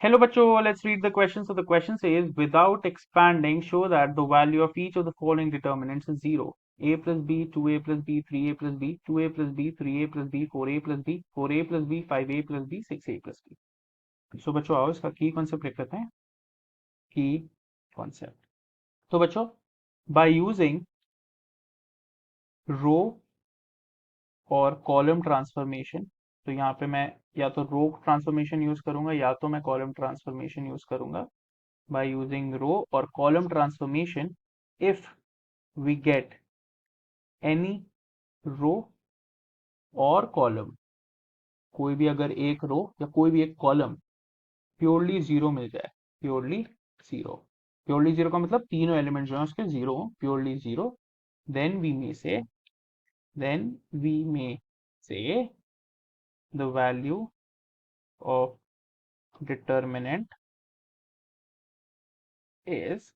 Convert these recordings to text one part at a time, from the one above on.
Hello bachcho, let's read the question. So the question says, without expanding, show that the value of each of the following determinants is 0. A plus b, 2a plus b, 3a plus b, 2a plus b, 3a plus b, 4a plus b, 4a plus b, 5a plus b, 6a plus b. So बच्चों आओ इसका की concept लिख लेते हैं. की concept. तो बच्चों by using रो और कॉलम ट्रांसफॉर्मेशन, तो यहाँ पे मैं या तो रो ट्रांसफॉर्मेशन यूज करूंगा या तो मैं कॉलम ट्रांसफॉर्मेशन यूज करूंगा. By using row or column transformation, if we get any row or column, कोई भी अगर एक रो या कोई भी एक कॉलम प्योरली जीरो मिल जाए, प्योरली जीरो, प्योरली जीरो का मतलब तीनों एलिमेंट जो है उसके zero, purely zero, then we may say the value of determinant is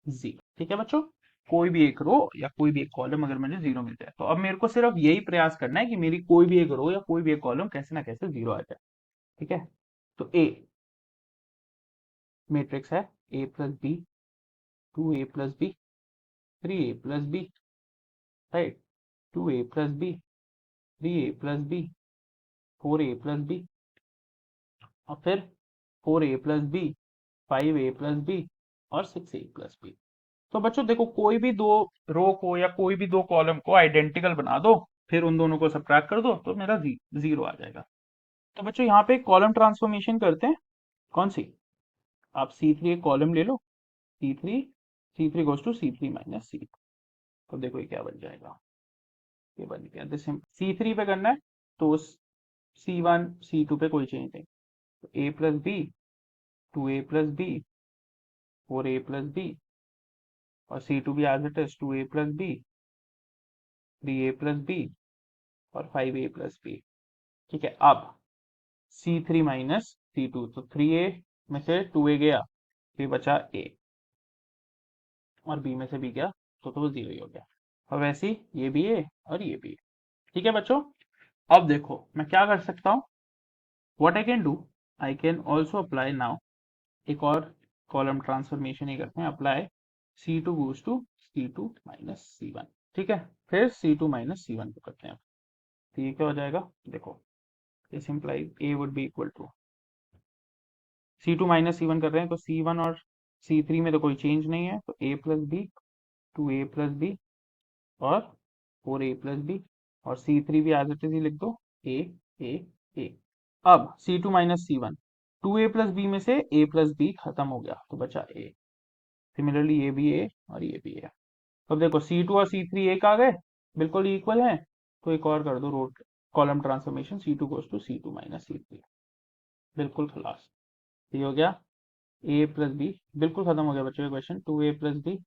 zero. ठीक है बच्चों, कोई भी एक रो या कोई भी एक कॉलम अगर मुझे जीरो मिल जाए, तो अब मेरे को सिर्फ यही प्रयास करना है कि मेरी कोई भी एक रो या कोई भी एक कॉलम कैसे ना कैसे जीरो आ जाए. ठीक है, तो ए मैट्रिक्स है A plus B, 2a plus B, 3a plus B, right, 2a plus B, 3a plus B, 4a plus B, और फिर 4a plus B, 5a plus B और 6a प्लस बी. तो बच्चों देखो, कोई भी दो रो को या कोई भी दो कॉलम को आइडेंटिकल बना दो, फिर उन दोनों को सबट्रैक्ट कर दो, तो मेरा जीरो आ जाएगा. तो बच्चों यहाँ पे कॉलम ट्रांसफॉर्मेशन करते हैं. कौन सी? आप C3 एक कॉलम ले लो, C3 goes to C3 minus C. तो देखो ये क्या बन जाएगा, ये बन गया दिस. C3 पे करना है तो C1 C2 पे कोई चेंज नहीं, तो a plus B, 2a plus B, 4a plus B, और C2 भी as it is 2a plus B, 3a plus B और 5a प्लस बी. ठीक है, अब C3 माइनस C2, तो 3a में से 2a गया, फिर बचा a, और b में से b गया, तो वो जीरो ही हो गया. और वैसे ही ये भी है और ये भी है. ठीक है बच्चों, अब देखो मैं क्या कर सकता हूँ. What I can do, I can also apply now एक और कॉलम ट्रांसफॉर्मेशन ही करते हैं. Apply C2 goes to C2 minus C1. ठीक है, फिर C2 माइनस C1 को करते हैं. तो ये क्या हो जाएगा, देखो this implies A would be equal to C2 minus C1 कर रहे हैं, तो C1 और C3 में तो कोई चेंज नहीं है, तो A plus B, 2a plus B और 4a प्लस बी, और C3 भी एज इट इज ही लिख दो, a. अब C2 minus C1, 2a plus B में से a प्लस बी खत्म हो गया, तो बचा a. सिमिलरली ये भी a और ये भी a. अब देखो C2 और C3 एक आ गए, बिल्कुल इक्वल है, तो एक और कर दो row column transformation, C2 goes to C2 minus C3. बिल्कुल खलास, ये हो गया a प्लस बी, बिल्कुल खत्म हो गया बच्चों ये क्वेश्चन. 2a प्लस बी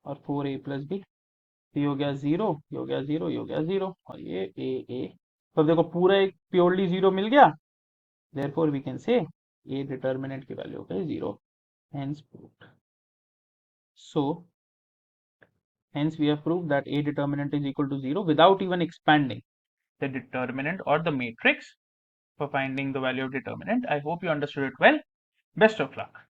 और 4a प्लस बी, ये हो गया जीरो, ये हो गया जीरो, ये हो गया जीरो, और ये ए. तो देखो पूरा एक प्योरली जीरो मिल गया, therefore we can say a determinant की वैल्यू है zero. hence proved. So hence we have proved that a determinant is equal to zero without even expanding the determinant or the matrix for finding the value of determinant. I hope you understood it well. Best of luck.